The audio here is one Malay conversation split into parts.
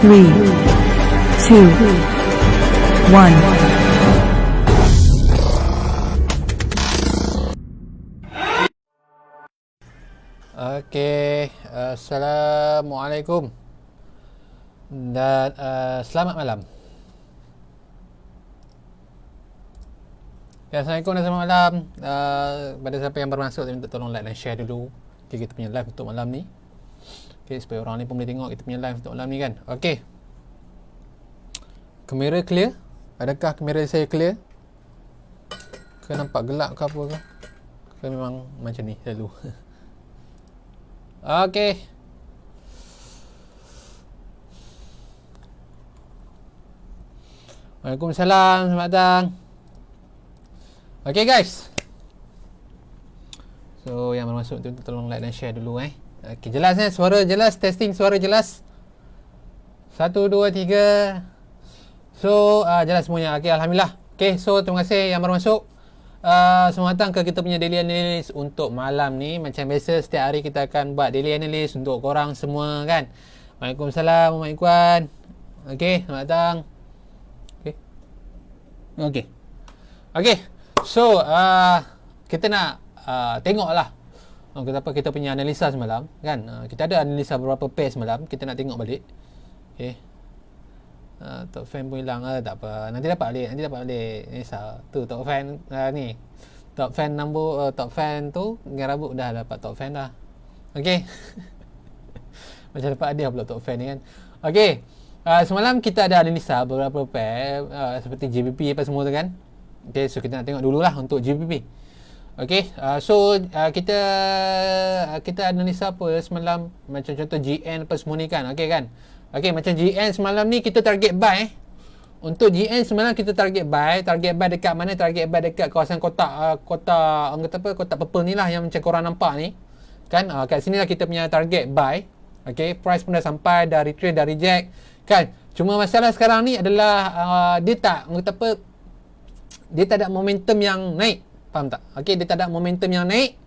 3, 2, 1. Okey, Assalamualaikum dan selamat malam. Ya, Assalamualaikum dan selamat malam. Pada siapa yang baru masuk, saya minta tolong like dan share dulu kita punya live untuk malam ni. Okey, supaya orang ni pun boleh tengok kita punya live untuk malam ni kan. Okey. Kamera clear? Adakah kamera saya clear? Ke nampak gelap ke apa ke? Ke memang macam ni selalu? Okey. Waalaikumsalam, selamat datang. Okey guys. So yang baru masuk tu tolong like dan share dulu Okey, jelas suara jelas, testing suara jelas. 1 2 3. So jelas semuanya. Okey, alhamdulillah. Okey, so terima kasih yang baru masuk. Selamat datang ke kita punya daily analyst untuk malam ni. Macam biasa setiap hari kita akan buat daily analyst untuk korang semua kan. Waalaikumsalam Mak Ikwan. Okey, selamat datang. Okey. So kita nak tengoklah kenapa kita punya analisa semalam kan. Kita ada analisa beberapa pair semalam. Kita nak tengok balik. Okey. Top fan pun hilang tak apa. Nanti dapat balik. Ni tu top fan ni. Top fan number top fan tu dengan rambut dah dapat top fan dah. Okey. Macam dapat hadiah pula top fan ni kan. Okey. Semalam kita ada analisa beberapa pair seperti GBP apa semua tu kan. Okey, so kita nak tengok dululah untuk GBP. Okey, so kita analisa apa semalam, macam contoh GN apa semua ni kan. Okey kan. Okey, macam GN semalam ni kita target buy. Untuk GN semalam kita target buy dekat mana? Target buy dekat kawasan kotak orang kata apa, kotak purple ni lah yang macam korang nampak ni. Kan? Kat sini lah kita punya target buy. Okey, price pun dah sampai, dah retrace, dah reject. Kan? Cuma masalah sekarang ni adalah dia tak ada momentum yang naik. Faham tak? Okey, dia tak ada momentum yang naik.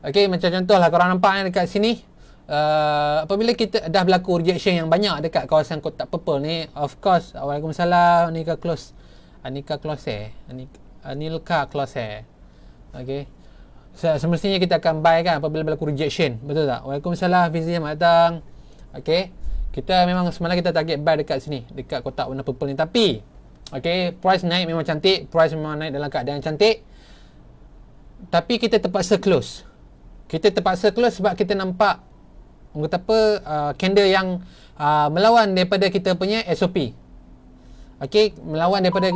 Okey, macam contohlah korang nampak dekat sini. Apabila kita dah berlaku rejection yang banyak dekat kawasan kotak purple ni, of course, Waalaikumsalam Anilka close okey, semestinya kita akan buy kan apabila berlaku rejection, betul tak? Waalaikumsalam Fizi, selamat datang. Okey, kita memang semalam kita target buy dekat sini, dekat kotak warna purple ni, tapi okey, price naik memang cantik, price memang naik dalam keadaan cantik, tapi kita terpaksa close sebab kita nampak orang kata apa, candle yang melawan daripada kita punya SOP. Okey, melawan daripada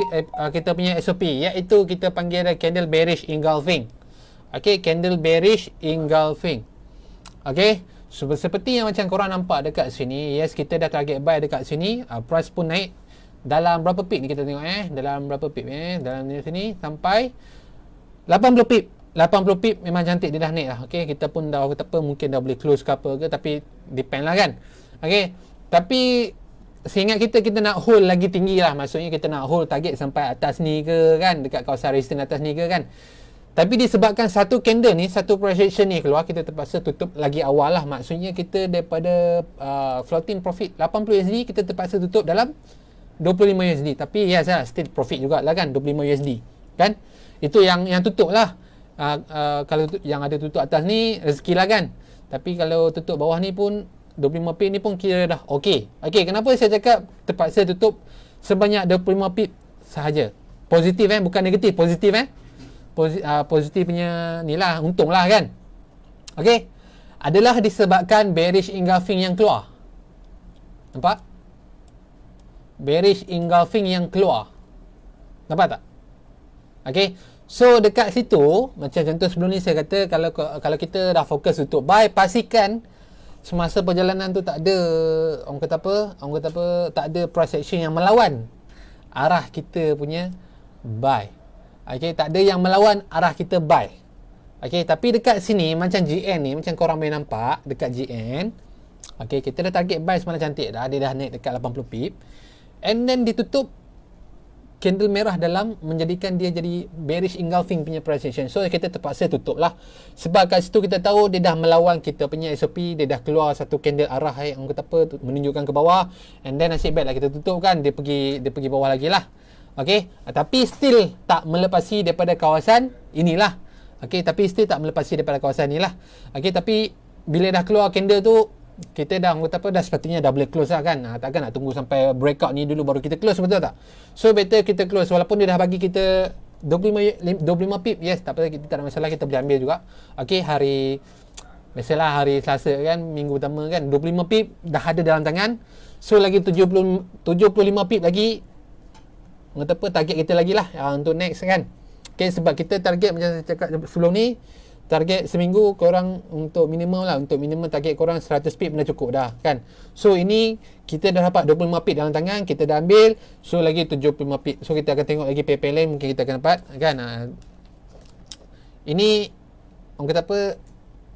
kita punya SOP, iaitu kita panggil candle bearish engulfing. Okey, candle bearish engulfing. Okey, so, seperti yang macam korang nampak dekat sini, yes, kita dah target buy dekat sini, price pun naik dalam berapa pip ni kita tengok dalam berapa pip dalam sini sampai 80 pip. 80 pip memang cantik, dia dah naik lah. Okey, kita pun dah kata apa, mungkin dah boleh close ke apa ke, tapi depend lah kan. Okey, tapi seingat kita nak hold lagi tinggi lah. Maksudnya kita nak hold target sampai atas ni ke kan, dekat kawasan resistance atas ni ke kan. Tapi disebabkan satu candle ni, satu projection ni keluar, kita terpaksa tutup lagi awal lah. Maksudnya kita daripada floating profit 80 USD, kita terpaksa tutup dalam 25 USD. Tapi yes lah, still profit jugalah kan, 25 USD kan. Itu yang tutup lah. Kalau yang ada tutup atas ni rezeki lah kan. Tapi kalau tutup bawah ni pun 25 pip ni pun kira dah okey. Okey, kenapa saya cakap terpaksa tutup sebanyak 25 pip sahaja? Positif bukan negatif, positif positif punya ni lah, untung lah kan. Okey, adalah disebabkan bearish engulfing yang keluar. Nampak? Bearish engulfing yang keluar. Nampak tak? Okey, so dekat situ, macam contoh sebelum ni saya kata, kalau kita dah fokus untuk buy, pastikan semasa perjalanan tu tak ada orang kata apa, tak ada price action yang melawan arah kita punya buy. Okey, tak ada yang melawan arah kita buy. Okey, tapi dekat sini macam GN ni, macam korang boleh nampak dekat GN. Okey, kita dah target buy semalam cantik dah, dia dah naik dekat 80 pip. And then ditutup candle merah dalam menjadikan dia jadi bearish engulfing punya price action. So kita terpaksa tutup lah. Sebab kat situ kita tahu dia dah melawan kita punya SOP, dia dah keluar satu candle arah yang kata apa menunjukkan ke bawah, and then nasib baik lah kita tutup kan, dia pergi bawah lagi lah. Okey, tapi still tak melepasi daripada kawasan inilah. Okey, tapi still tak melepasi daripada kawasan inilah. Okey, tapi bila dah keluar candle tu, kita dah kata apa, dah sepatutnya dah boleh close lah kan. Takkan nak tunggu sampai breakout ni dulu baru kita close, betul tak? So better kita close walaupun dia dah bagi kita 25 pip. Yes, tak apa, kita tak ada masalah, kita boleh ambil juga. Okey, biasalah hari Selasa kan, minggu pertama kan, 25 pip dah ada dalam tangan. So lagi 75 pip lagi, kata apa, target kita lagi lah untuk next kan. Okey, sebab kita target macam saya cakap sebelum ni, target seminggu korang untuk minimum lah, untuk minimum target korang 100 pip dah cukup dah kan. So ini kita dah dapat 25 pip dalam tangan, kita dah ambil, so lagi 75 pip. So kita akan tengok lagi paper lain, mungkin kita akan dapat kan. Ini orang kata apa,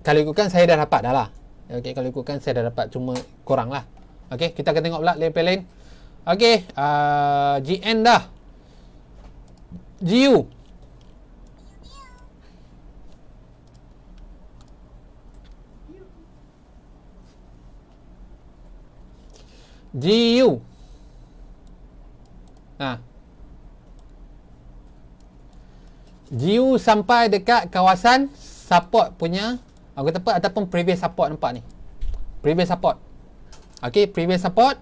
kalau ikutkan saya dah dapat dah lah. Okay, kalau ikutkan saya dah dapat, cuma korang lah. Okay, kita akan tengok pula paper lain. Okay, GN dah, GU GU. GU sampai dekat kawasan support punya, aku kata apa, ataupun previous support, nampak ni. Previous support. Okey, previous support.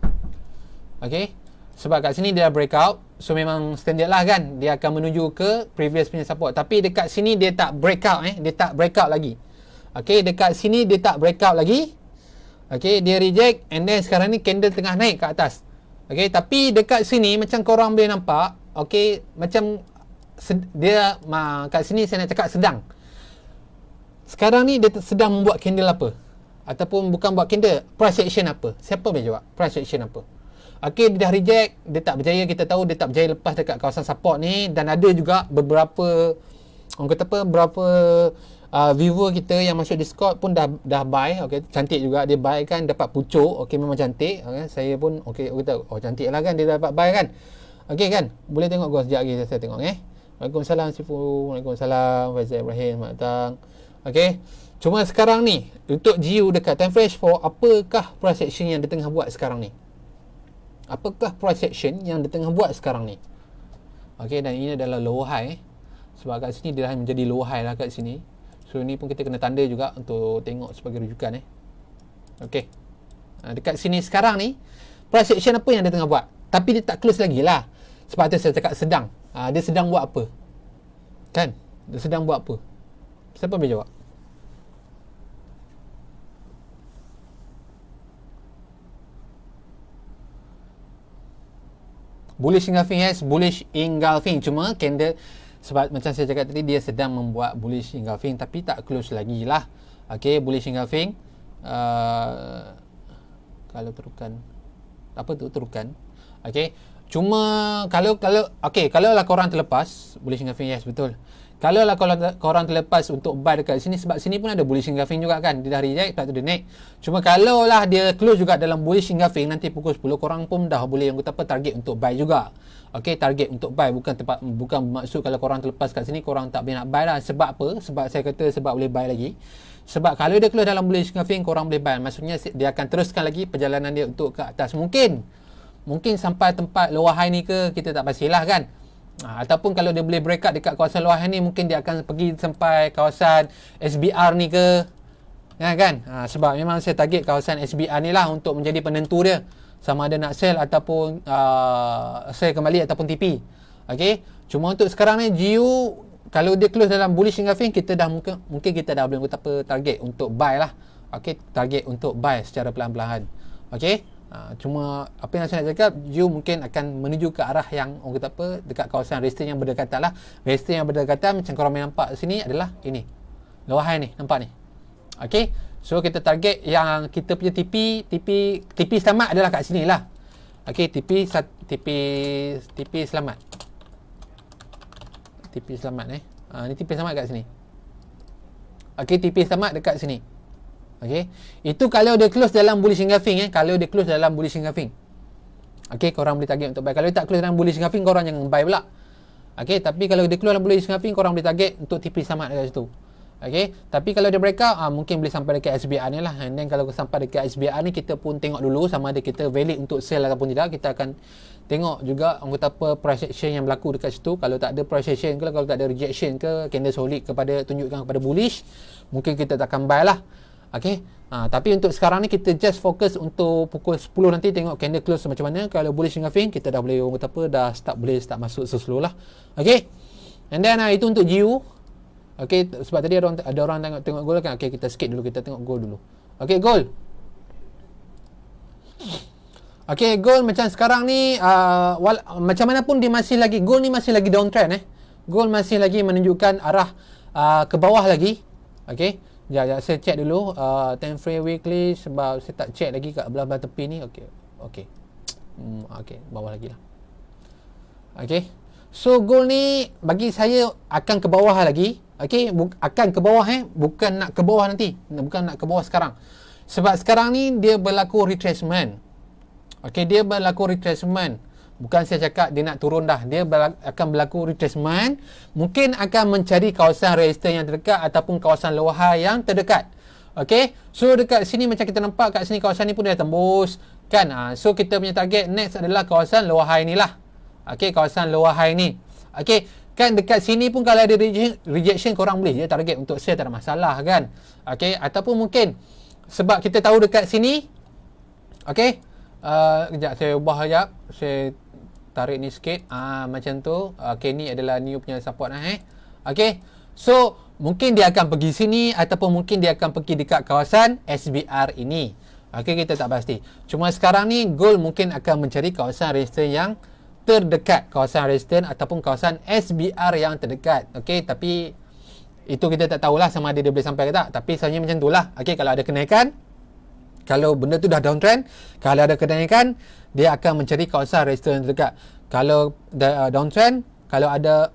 Okey. Sebab kat sini dia dah breakout, so memang standard lah kan, dia akan menuju ke previous punya support. Tapi dekat sini dia tak breakout, dia tak breakout lagi. Okey, dekat sini dia tak breakout lagi. Okey, dia reject, and then sekarang ni candle tengah naik ke atas. Okey, tapi dekat sini macam korang boleh nampak, okey, macam dia kat sini saya nak cakap sedang. Sekarang ni dia sedang membuat candle apa? Ataupun bukan buat candle, price action apa? Siapa boleh jawab? Price action apa? Okey, dia dah reject, dia tak berjaya, kita tahu dia tak berjaya lepas dekat kawasan support ni, dan ada juga beberapa orang kata apa, berapa viewer kita yang masuk Discord pun dah buy. Okey, cantik juga dia buy kan, dapat pucuk. Okey, memang cantik. Okay, saya pun okey, kata cantik lah kan, dia dapat buy kan. Okey kan, boleh tengok gua sekejap lagi, saya tengok Waalaikumsalam Sifu, Waalaikumsalam Faizal Ibrahim, selamat datang. Okey, cuma sekarang ni untuk GU dekat time frame 4, apakah price action yang dia tengah buat sekarang ni? Apakah price action yang dia tengah buat sekarang ni? Okey, dan ini adalah low high. Sebab kat sini dia dah menjadi low high lah kat sini. So ni pun kita kena tanda juga untuk tengok sebagai rujukan. Okey, dekat sini sekarang ni price action apa yang dia tengah buat? Tapi dia tak close lagi lah. Sebab tu saya cakap sedang. Dia sedang buat apa? Kan? Dia sedang buat apa? Siapa boleh jawab? Bullish engulfing, yes, bullish engulfing. Cuma candle, sebab macam saya cakap tadi, dia sedang membuat bullish engulfing tapi tak close lagi lah. Okey, bullish engulfing. Kalau terukan, apa tu terukan? Okey, cuma kalau okey, kalau lah korang terlepas bullish engulfing, yes, betul. Kalau lah korang terlepas untuk buy dekat sini, sebab sini pun ada bullish engulfing juga kan, dia dah reject, lepas tu dia naik. Cuma kalau lah dia close juga dalam bullish engulfing, nanti pukul 10 korang pun dah boleh yang kata apa, target untuk buy juga. Okey, target untuk buy, bukan bermaksud kalau korang terlepas kat sini korang tak boleh nak buy lah. Sebab apa? Sebab saya kata sebab boleh buy lagi. Sebab kalau dia close dalam bullish engulfing, korang boleh buy. Maksudnya dia akan teruskan lagi perjalanan dia untuk ke atas. Mungkin sampai tempat lower high ni ke, kita tak pastilah kan. Ataupun kalau dia boleh break up dekat kawasan lower high ni, mungkin dia akan pergi sampai kawasan SBR ni ke, kan? Sebab memang saya target kawasan SBR ni lah untuk menjadi penentu dia, sama ada nak sell ataupun sell kembali ataupun TP. Okey, cuma untuk sekarang ni GU kalau dia close dalam bullish engulfing, kita dah mungkin kita dah boleh kata apa, target untuk buy lah. Okey, target untuk buy secara perlahan-lahan. Okey, cuma apa yang saya nak cakap, you mungkin akan menuju ke arah yang orang kata apa, dekat kawasan resistance yang berdekatan lah. Resistance yang berdekatan macam korang nampak sini adalah ini lower high ni, nampak ni. Okey, so kita target yang kita punya TP selamat adalah kat sini lah. Okey, TP selamat, TP selamat ni TP selamat kat sini. Okey, TP selamat dekat sini. Okey, itu kalau dia close dalam bullish engulfing, kalau dia close dalam bullish engulfing. Okey, korang boleh target untuk buy. Kalau dia tak keluar dalam bullish engulfing, korang jangan buy pula. Okey, tapi kalau dia keluar dalam bullish engulfing, korang boleh target untuk TP selamat dekat situ. Okey, tapi kalau dia breakout, mungkin boleh sampai dekat SBR ni lah. And then kalau sampai dekat SBR ni, kita pun tengok dulu sama ada kita valid untuk sell ataupun tidak. Kita akan tengok juga orang kata apa price action yang berlaku dekat situ. Kalau tak ada price action ke, kalau tak ada rejection ke, candle solid kepada tunjukkan kepada bullish, mungkin kita tak akan buy lah. Okey. Tapi untuk sekarang ni kita just fokus untuk pukul 10 nanti tengok candle close macam mana. Kalau bullish engulfing, kita dah boleh orang kata apa, dah start masuk slow lah. Okey. And then itu untuk GU. Okey, sebab tadi ada orang tengok gold kan. Okey, kita skip dulu, kita tengok gold dulu. Okey, gold. Okey, gold macam sekarang ni macam mana pun dia masih lagi, gold ni masih lagi downtrend Gold masih lagi menunjukkan arah ke bawah lagi. Okey. Sekejap, saya check dulu time frame weekly sebab saya tak check lagi kat belah-belah tepi ni. Okey. Okey, bawah lagi lah. Okey. So gold ni bagi saya akan ke bawah lagi. Okey, akan ke bawah bukan nak ke bawah nanti. Bukan nak ke bawah sekarang. Sebab sekarang ni dia berlaku retracement. Okey, dia berlaku retracement. Bukan saya cakap dia nak turun dah. Dia akan berlaku retracement. Mungkin akan mencari kawasan resistance yang terdekat ataupun kawasan lower high yang terdekat. Okey. So dekat sini macam kita nampak kat sini kawasan ni pun dah tembus kan. So kita punya target next adalah kawasan lower high ni lah. Okey, kawasan lower high ni. Okey. Kan dekat sini pun kalau ada rejection korang boleh je target untuk sell, tak ada masalah kan. Okey, ataupun mungkin sebab kita tahu dekat sini. Okey. Kejap saya ubah sekejap. Saya tarik ni sikit. Macam tu. Okey, ni adalah new punya support lah Okey. So, mungkin dia akan pergi sini ataupun mungkin dia akan pergi dekat kawasan SBR ini. Okey, kita tak pasti. Cuma sekarang ni gold mungkin akan mencari kawasan resistance yang terdekat, kawasan resistance ataupun kawasan SBR yang terdekat. Okey, tapi itu kita tak tahulah sama ada dia boleh sampai ke tak. Tapi sebenarnya macam itulah. Okey, kalau ada kenaikan, kalau benda tu dah downtrend, kalau ada kenaikan, dia akan mencari kawasan resistance yang terdekat. Kalau downtrend, kalau ada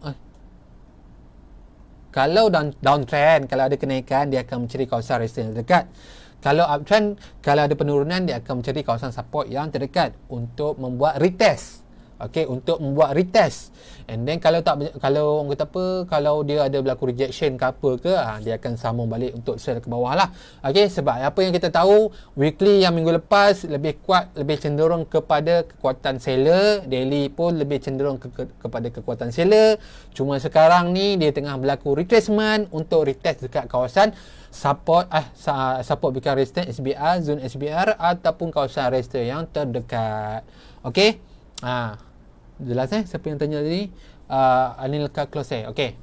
downtrend, kalau ada kenaikan, dia akan mencari kawasan resistance yang terdekat. Kalau uptrend, kalau ada penurunan, dia akan mencari kawasan support yang terdekat untuk membuat retest. Okey, untuk membuat retest. And then kalau orang kata apa, kalau dia ada berlaku rejection ke apa ke, dia akan sambung balik untuk sell ke bawah lah. Okey, sebab apa yang kita tahu, weekly yang minggu lepas lebih kuat, lebih cenderung kepada kekuatan seller, daily pun lebih cenderung kepada kekuatan seller. Cuma sekarang ni dia tengah berlaku retracement untuk retest dekat kawasan support bukan resistance SBR, zone SBR ataupun kawasan resistance yang terdekat. Okey. Jelas siapa yang tanya tadi? Anilka Close. Okey.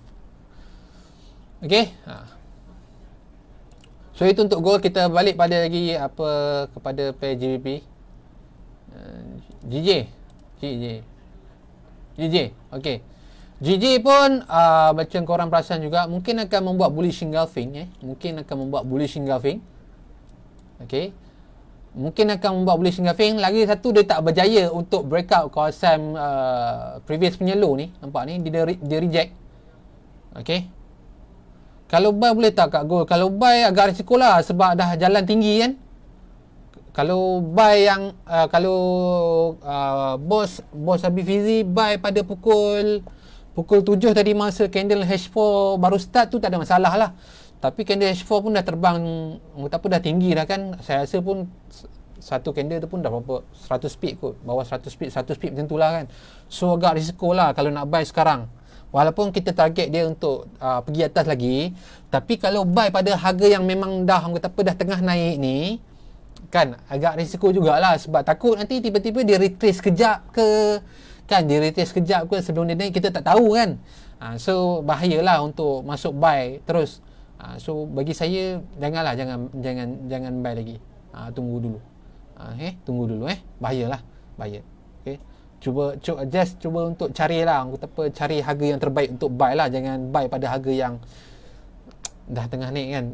So itu untuk gold. Kita balik pada lagi kepada pair GBP. GJ. Okey. GJ pun macam korang perasan juga mungkin akan membuat bullish engulfing Okey. Mungkin akan membuat bullish engulfing. Lagi satu, dia tak berjaya untuk breakout kawasan previous punya low ni. Nampak ni dia reject. Okey. Kalau buy boleh tak kat gold? Kalau buy agak risiko lah sebab dah jalan tinggi kan. Kalau buy yang bos Habib Fizi buy pada pukul 7 tadi masa candle H4 baru start tu, tak ada masalah lah. Tapi candle H4 pun dah terbang, dah tinggi dah kan. Saya rasa pun satu candle tu pun dah berapa 100 pip kot, bawah 100 pip macam tu lah kan. So agak risiko lah kalau nak buy sekarang. Walaupun kita target dia untuk pergi atas lagi, tapi kalau buy pada harga yang memang dah dah tengah naik ni kan, agak risiko jugalah. Sebab takut nanti tiba-tiba dia retrace kejap ke kan, dia retrace kejap ke sebelum dia naik, kita tak tahu kan. So bahayalah untuk masuk buy terus. So bagi saya jangan buy lagi. Tunggu dulu. Tunggu dulu bahaya. Okey. Cuba untuk carilah cari harga yang terbaik untuk buy lah. Jangan buy pada harga yang dah tengah naik kan.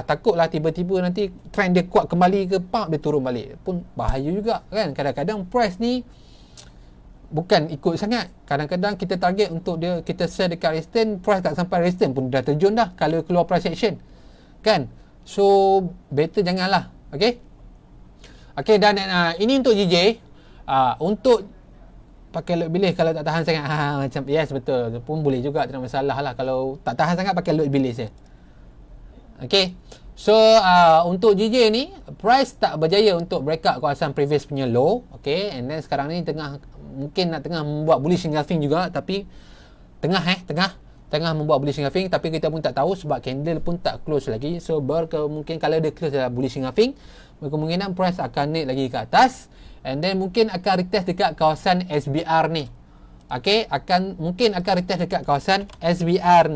Takutlah tiba-tiba nanti trend dia kuat kembali ke dia turun balik. Pun bahaya juga kan. Kadang-kadang price ni bukan ikut sangat. Kadang-kadang kita target untuk dia, kita sell dekat resistance, price tak sampai resistance pun dah terjun dah kalau keluar price action kan. So better janganlah. Okey, dan ini untuk GJ. Untuk pakai load bilis kalau tak tahan sangat, macam yes, betul pun boleh juga, tak ada masalah lah. Kalau tak tahan sangat pakai load bilis je. Okay, so untuk GJ ni price tak berjaya untuk break out kawasan previous punya low. Okay, and then sekarang ni mungkin nak membuat bullish engulfing juga, tapi tengah membuat bullish engulfing, tapi kita pun tak tahu sebab candle pun tak close lagi. So mungkin kalau dia close dalam bullish engulfing, kemungkinan price akan naik lagi ke atas, and then mungkin akan retest dekat kawasan SBR ni. Okay, mungkin akan retest dekat kawasan SBR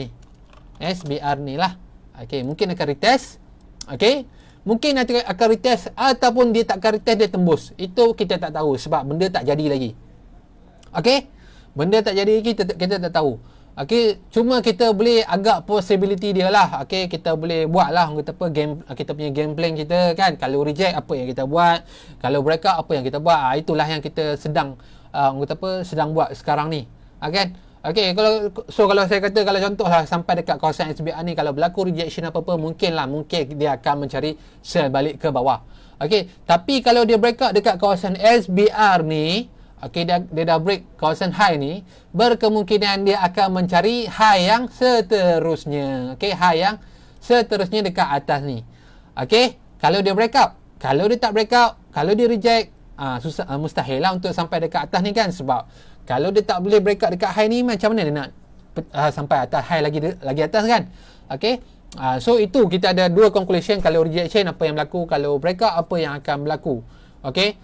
ni lah. Okay, mungkin akan retest. Okay, mungkin nanti akan retest ataupun dia tak akan retest, dia tembus. Itu kita tak tahu sebab benda tak jadi lagi. Okay, benda tak jadi lagi, kita tak tahu. Okay, cuma kita boleh agak possibility dia lah. Okay, kita boleh buat lah kita punya game plan kita kan. Kalau reject, apa yang kita buat. Kalau breakout, apa yang kita buat. Itulah yang kita sedang buat sekarang ni. Kan? Okay, kalau saya kata, kalau contohlah sampai dekat kawasan SBR ni, kalau berlaku rejection apa-apa, mungkin dia akan mencari sell balik ke bawah. Okay, tapi kalau dia breakout dekat kawasan SBR ni, okay, dia dah break kawasan high ni, berkemungkinan dia akan mencari high yang seterusnya. Okay, high yang seterusnya dekat atas ni. Okay, kalau dia breakout. Kalau dia tak breakout, kalau dia reject, mustahil lah untuk sampai dekat atas ni kan. Sebab kalau dia tak boleh breakout dekat high ni, macam mana dia nak sampai atas high lagi atas kan. Okay, so itu kita ada dua conclusion. Kalau rejection, apa yang berlaku. Kalau breakout, apa yang akan berlaku. Okay,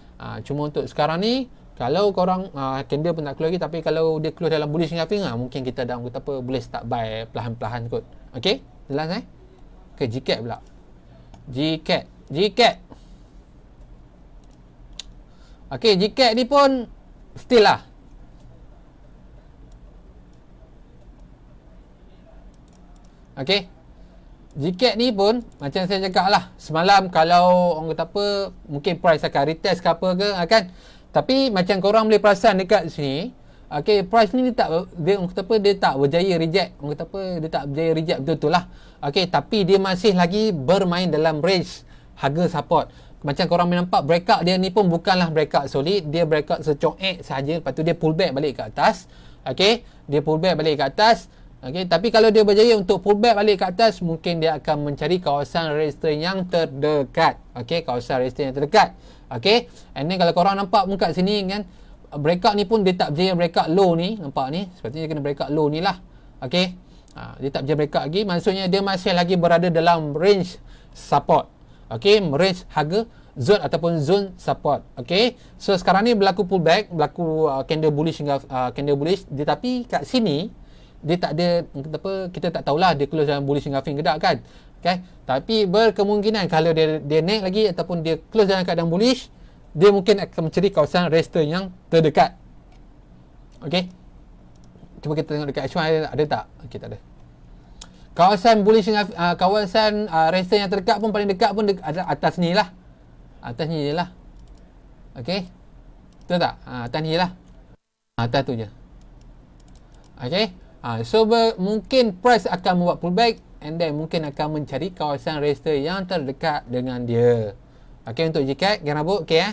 cuma untuk sekarang ni, kalau korang candle pun tak keluar lagi, tapi kalau dia keluar dalam bullish engulfing, mungkin kita dah boleh start buy perlahan-perlahan kot. Okay, jelas Okay, GCAT pula. GCAT. Okay, GCAT ni pun still lah. Okay, GCAT ni pun macam saya cakap lah semalam, kalau orang kata apa, mungkin price akan retest ke apa ke kan. Tapi macam korang boleh perasan dekat sini, okay, price ni dia tak berjaya reject. Orang kata apa, dia tak berjaya reject betul-betul lah. Okay, tapi dia masih lagi bermain dalam range harga support. Macam korang boleh nampak, breakout dia ni pun bukanlah breakout solid. Dia breakout secongek sahaja, lepas tu dia pull back balik ke atas. Okay, dia pull back balik ke atas. Okay, tapi kalau dia berjaya untuk pullback balik ke atas, mungkin dia akan mencari kawasan resistance yang terdekat. Okay, kawasan resistance yang terdekat. Okay, and then kalau korang nampak pun kat sini kan, breakout ni pun dia tak berjaya breakout low ni. Nampak ni, sepatutnya dia kena breakout low ni lah. Okay, dia tak berjaya breakout lagi. Maksudnya dia masih lagi berada dalam range support. Okay, range harga zone ataupun zone support. Okay, so sekarang ni berlaku pullback, berlaku candle bullish hingga candle bullish. Tapi kat sini dia tak ada kita tak tahulah dia close dalam bullish engulfing ke tak kan. Okay, tapi berkemungkinan kalau dia naik lagi ataupun dia close dalam keadaan bullish, dia mungkin akan mencari kawasan resistance yang terdekat. Okay, cuba kita tengok dekat H1 ada tak? Okay, tak ada. Kawasan bullish kawasan resistance yang terdekat pun, paling dekat pun ada atas ni lah. Atas ni je lah. Okay, betul tak? Atas ni je lah. Atas tu je. Okay, so mungkin price akan membuat pullback, and then mungkin akan mencari kawasan resistance yang terdekat dengan dia. Okay, untuk GCAT, Gang Rabuk, okay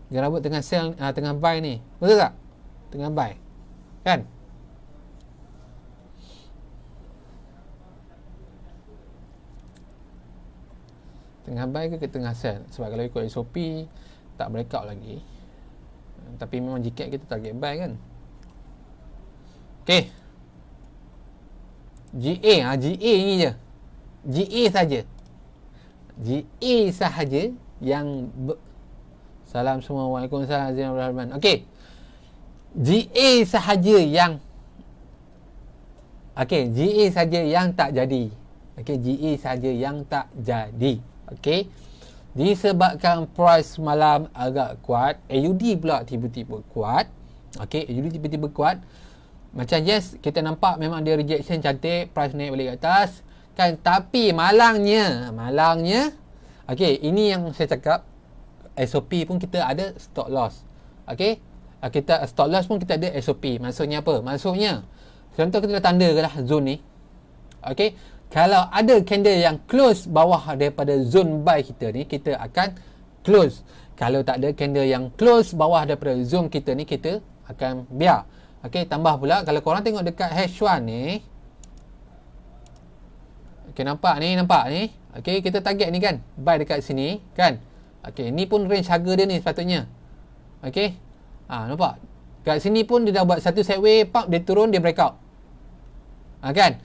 Gang Rabuk tengah sell, tengah buy ni. Betul tak? Tengah buy kan? Tengah buy ke tengah sell? Sebab kalau ikut SOP tak breakout lagi, tapi memang GCAT kita target buy kan. Okay, GA ni je. GA sahaja yang salam semua. Waalaikumsalam warahmatullahi wabarakatuh. Okay, GA sahaja yang GA saja yang tak jadi. Okay, GA saja yang tak jadi. Okay, disebabkan price malam agak kuat, AUD pula tiba-tiba kuat. Okay, AUD tiba-tiba kuat. Macam yes, kita nampak memang dia rejection cantik, price naik balik ke atas kan. Tapi malangnya okay, ini yang saya cakap, SOP pun kita ada stop loss. Okay, kita stop loss pun kita ada SOP. Maksudnya apa? Maksudnya contoh kita dah tanda ke lah zone ni. Okay, kalau ada candle yang close bawah daripada zone buy kita ni, kita akan close. Kalau tak ada candle yang close bawah daripada zone kita ni, kita akan biar. Okey, tambah pula kalau korang tengok dekat H1 ni. Okey, nampak ni. Okey, kita target ni kan, buy dekat sini kan. Okey, ni pun range harga dia ni sepatutnya. Okey. Nampak? Kat sini pun dia dah buat satu sideway, pump dia turun, dia breakout. Kan?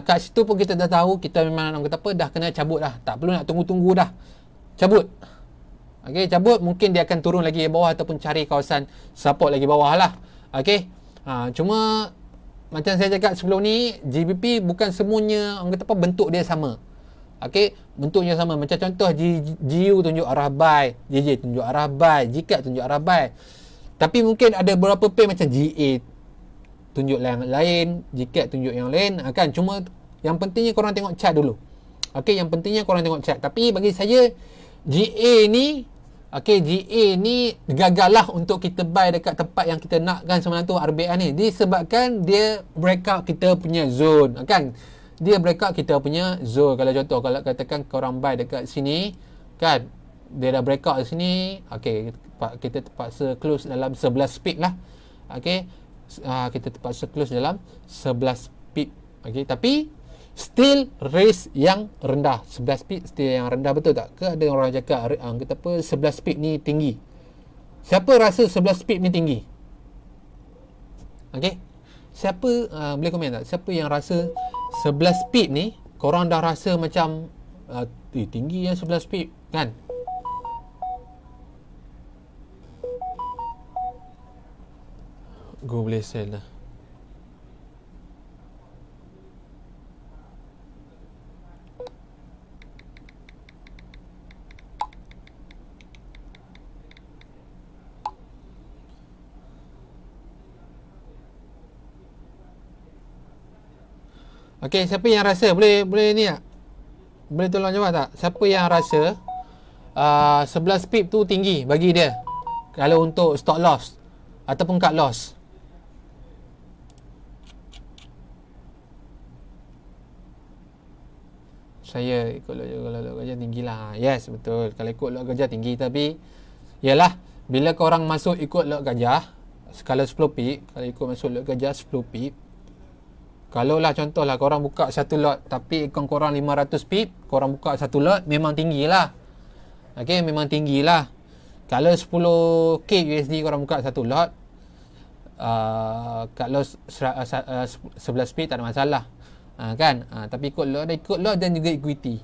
Kat situ pun kita dah tahu, kita memang nak kata apa, dah kena cabut dah. Tak perlu nak tunggu-tunggu dah. Cabut. Okey, cabut, mungkin dia akan turun lagi bawah ataupun cari kawasan support lagi bawah lah. Okey. Cuma macam saya cakap sebelum ni, GBP bukan semuanya orang kata apa, bentuk dia sama. Okey, bentuknya sama. Macam contoh GU tunjuk arah buy, JJ tunjuk arah buy, GCAP tunjuk arah buy. Tapi mungkin ada beberapa pair macam GA tunjuk yang lain, GCAP tunjuk yang lain. Kan, cuma yang pentingnya korang tengok chart dulu. Okey, yang pentingnya korang tengok chart. Tapi bagi saya GA ni, GA ni gagallah untuk kita buy dekat tempat yang kita nak kan sebenarnya tu RBA ni. Disebabkan dia breakout kita punya zone. Kan? Dia breakout kita punya zone. Kalau contoh, kalau katakan korang buy dekat sini, kan? Dia dah breakout di sini. Okey, kita terpaksa close dalam 11 pip lah. Okey. Kita terpaksa close dalam 11 pip. Okey, tapi still raise yang rendah. 11 pip still yang rendah, betul tak? Ke ada orang cakap kata apa 11 pip ni tinggi. Siapa rasa 11 pip ni tinggi? Okey. Siapa boleh komen tak? Siapa yang rasa 11 pip ni korang dah rasa macam tinggi yang 11 pip kan? Go boleh sell lah. Okey, siapa yang rasa boleh ni tak? Boleh tolong jawab tak? Siapa yang rasa 11 pip tu tinggi bagi dia kalau untuk stop loss ataupun cut loss? Saya ikut lot gajah tinggi lah. Yes, betul. Kalau ikut lot gajah tinggi, tapi yalah, bila korang masuk ikut lot gajah skala 10 pip, kalau ikut masuk lot gajah 10 pip, kalau lah contohlah korang buka satu lot tapi account korang 500 pip, korang buka satu lot, memang tinggi lah. Okey, memang tinggi lah. Kalau 10k USD korang buka satu lot, cut loss 11 pip tak ada masalah. Kan? Tapi ikut lot dan juga equity.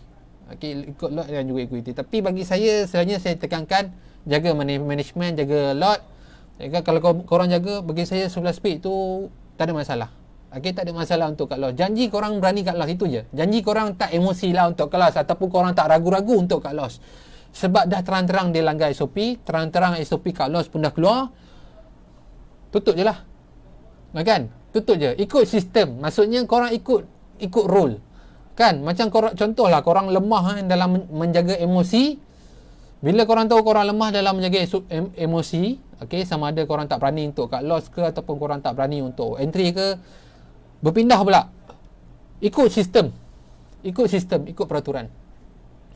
Okey, ikut lot dan juga equity. Tapi bagi saya, selalunya saya tekankan jaga management, jaga lot. Kalau korang jaga, bagi saya 11 pip tu tak ada masalah. Okey, tak ada masalah untuk cut loss. Janji korang berani cut loss, itu je. Janji korang tak emosi lah untuk cut loss, ataupun korang tak ragu-ragu untuk cut loss. Sebab dah terang-terang dia langgar SOP, terang-terang SOP cut loss pun dah keluar, tutup je lah. Kan? Tutup je. Ikut sistem. Maksudnya korang ikut rule. Kan? Macam korang, contohlah korang lemah dalam menjaga emosi. Bila korang tahu korang lemah dalam menjaga emosi, okey, sama ada korang tak berani untuk cut loss ke, ataupun korang tak berani untuk entry ke, berpindah pula. Ikut sistem. Ikut peraturan.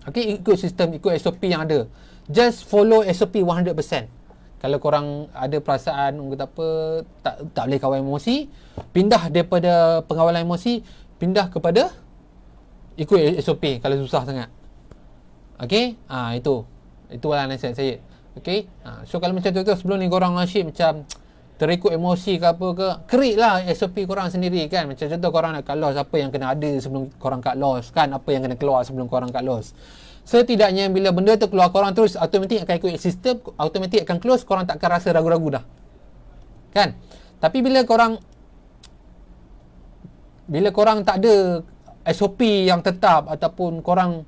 Okey, ikut sistem, ikut SOP yang ada. Just follow SOP 100%. Kalau korang ada perasaan kata apa, tak boleh kawal emosi, pindah daripada pengawalan emosi, pindah kepada ikut SOP kalau susah sangat. Okey, itulah nasihat saya. Okey, so kalau macam tu sebelum ni korang asyik macam terikut emosi ke apa ke, create lah SOP korang sendiri kan. Macam contoh korang nak cut loss, apa yang kena ada sebelum korang cut loss kan, apa yang kena keluar sebelum korang cut loss. Setidaknya bila benda tu keluar, korang terus automatik akan ikut sistem, automatik akan close, korang tak akan rasa ragu-ragu dah kan. Tapi bila korang tak ada SOP yang tetap, ataupun korang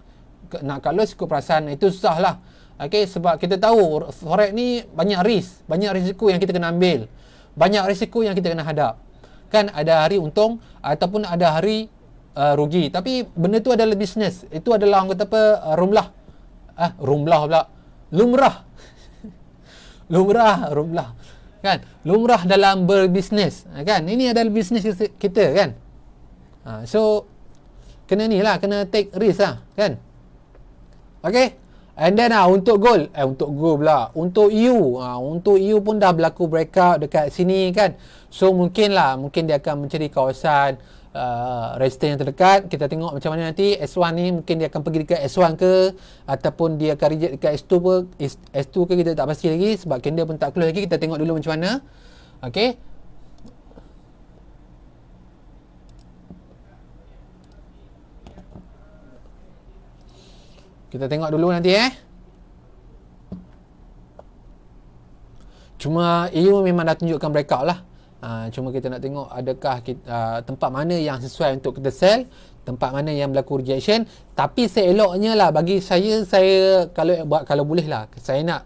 nak cut loss ikut perasaan, itu susah lah. Okay, sebab kita tahu forex ni banyak risk, banyak risiko yang kita kena ambil, banyak risiko yang kita kena hadap kan. Ada hari untung ataupun ada hari rugi, tapi benda tu adalah bisnes. Itu adalah orang kata apa, lumrah kan, lumrah dalam berbisnes kan. Ini adalah bisnes kita kan. So kena ni lah, kena take risk lah kan. Okay, And then untuk gold, untuk EU, untuk EU pun dah berlaku breakout dekat sini kan. So mungkin dia akan mencari kawasan resistance yang terdekat. Kita tengok macam mana nanti S1 ni, mungkin dia akan pergi dekat S1 ke, ataupun dia akan reject dekat S2 ke, S2 ke, kita tak pasti lagi sebab candle pun tak close lagi. Kita tengok dulu macam mana. Okay, kita tengok dulu nanti Cuma EU memang dah tunjukkan breakout lah. Cuma kita nak tengok adakah tempat mana yang sesuai untuk kita sell, tempat mana yang berlaku rejection. Tapi seeloknya lah bagi saya kalau boleh lah, saya nak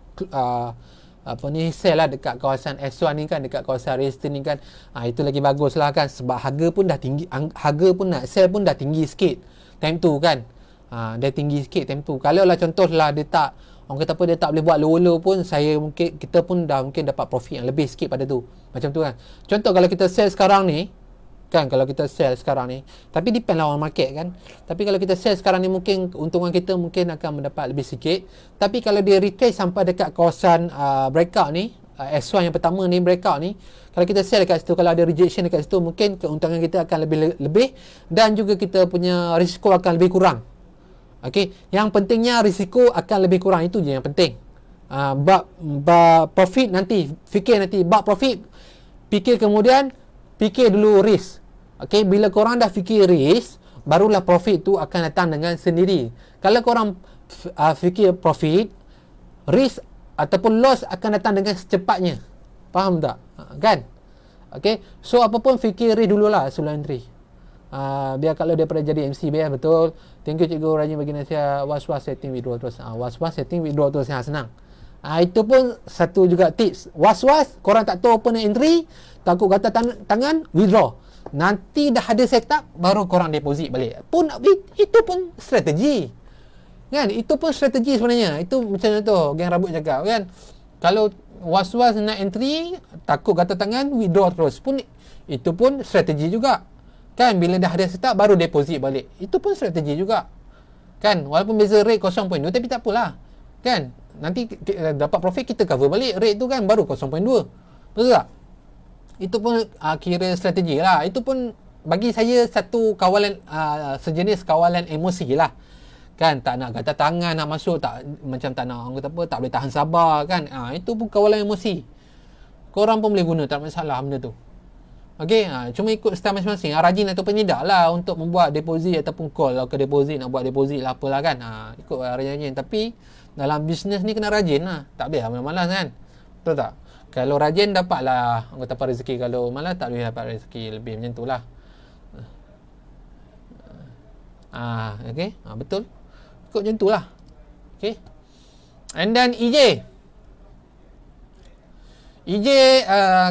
sell lah dekat kawasan S1 ni kan, dekat kawasan resistance ni kan. Itu lagi bagus lah kan, sebab harga pun dah tinggi, harga pun nak sell pun dah tinggi sikit time tu kan. Dia tinggi sikit time tu. Kalau lah contoh lah dia tak, orang kata apa, dia tak boleh buat low pun, kita pun dah mungkin dapat profit yang lebih sikit pada tu. Macam tu kan. Contoh kalau kita sell sekarang ni kan, tapi depend lah on market kan. Tapi kalau kita sell sekarang ni, mungkin keuntungan kita mungkin akan mendapat lebih sikit. Tapi kalau dia retrace sampai dekat kawasan breakout ni, S1 yang pertama ni, breakout ni, kalau kita sell dekat situ, kalau ada rejection dekat situ, mungkin keuntungan kita akan lebih dan juga kita punya risiko akan lebih kurang. Okey, yang pentingnya risiko akan lebih kurang, itu je yang penting. Bab profit nanti, fikir nanti bab profit, kemudian fikir dulu risk. Okey, bila korang dah fikir risk, barulah profit tu akan datang dengan sendiri. Kalau korang fikir profit, risk ataupun loss akan datang dengan secepatnya. Faham tak? Kan? Okey, so apapun fikir risk dululah sebelum entry. Biar kalau daripada jadi MC biar betul. Thank you Cikgu Rajin bagi nasihat. Was-was setting withdraw terus. Was-was setting withdraw terus, senang. Itu pun satu juga tips. Was-was, korang tak tahu open entry, takut gatal tangan, withdraw. Nanti dah ada setup, baru korang deposit balik. Itu pun strategi. Kan? Itu pun strategi sebenarnya. Itu macam tu geng rambut cakap kan. Kalau was-was nak entry, takut gatal tangan, withdraw terus. Itu pun strategi juga. Kan, bila dah ada setup baru deposit balik. Itu pun strategi juga. Kan, walaupun beza rate 0.2 tapi tak apalah. Kan, nanti dapat profit kita cover balik rate tu kan, baru 0.2. Betul tak? Itu pun kira strategi lah. Itu pun bagi saya satu kawalan, sejenis kawalan emosi lah. Kan, tak nak gatal tangan nak masuk, macam tak nak, orang kata apa, tak boleh tahan sabar kan. Itu pun kawalan emosi. Korang pun boleh guna, tak masalah benda tu. Okey, cuma ikut style masing-masing. Rajin ataupun tidak lah untuk membuat deposit ataupun call ke deposit, nak buat deposit lah apalah kan. Ikut rajin-rajin. Tapi dalam bisnes ni kena rajin lah. Tak boleh lah malas kan. Betul tak? Kalau rajin dapatlah orang kata apa rezeki. Kalau malas tak boleh dapat rezeki. Lebih macam tu lah. Okey, betul. Ikut macam tu lah. Okey. And then EJ,